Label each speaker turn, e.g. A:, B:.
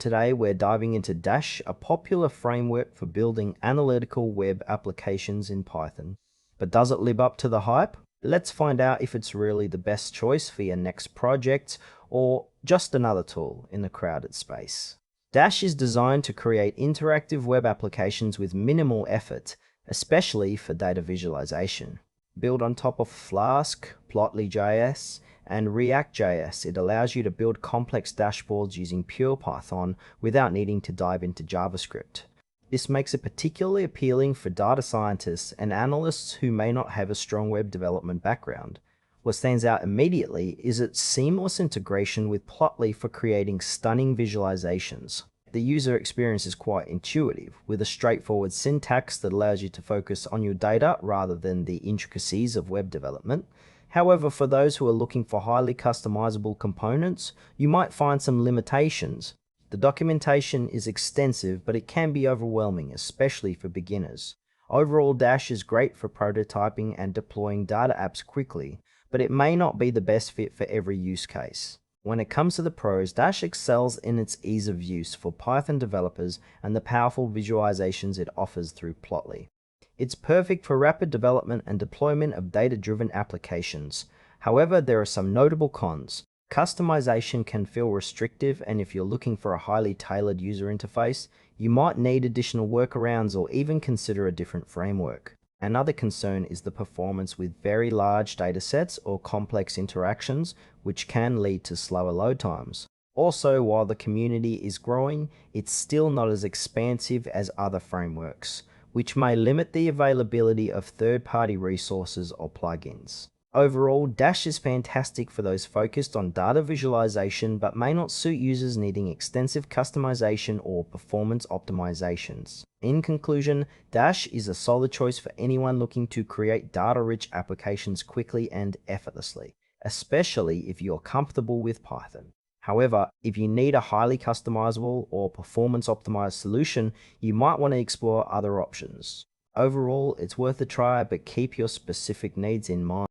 A: Today we're diving into Dash, a popular framework for building analytical web applications in Python. But does it live up to the hype? Let's find out if it's really the best choice for your next project or just another tool in the crowded space. Dash is designed to create interactive web applications with minimal effort, especially for data visualization. Built on top of Flask, Plotly.js, and React.js, it allows you to build complex dashboards using pure Python without needing to dive into JavaScript. This makes it particularly appealing for data scientists and analysts who may not have a strong web development background. What stands out immediately is its seamless integration with Plotly for creating stunning visualizations. The user experience is quite intuitive, with a straightforward syntax that allows you to focus on your data rather than the intricacies of web development. However, for those who are looking for highly customizable components, you might find some limitations. The documentation is extensive, but it can be overwhelming, especially for beginners. Overall, Dash is great for prototyping and deploying data apps quickly, but it may not be the best fit for every use case. When it comes to the pros, Dash excels in its ease of use for Python developers and the powerful visualizations it offers through Plotly. It's perfect for rapid development and deployment of data-driven applications. However, there are some notable cons. Customization can feel restrictive, and if you're looking for a highly tailored user interface, you might need additional workarounds or even consider a different framework. Another concern is the performance with very large datasets or complex interactions, which can lead to slower load times. Also, while the community is growing, it's still not as expansive as other frameworks, which may limit the availability of third-party resources or plugins. Overall, Dash is fantastic for those focused on data visualization but may not suit users needing extensive customization or performance optimizations. In conclusion, Dash is a solid choice for anyone looking to create data-rich applications quickly and effortlessly, especially if you're comfortable with Python. However, if you need a highly customizable or performance-optimized solution, you might want to explore other options. Overall, it's worth a try, but keep your specific needs in mind.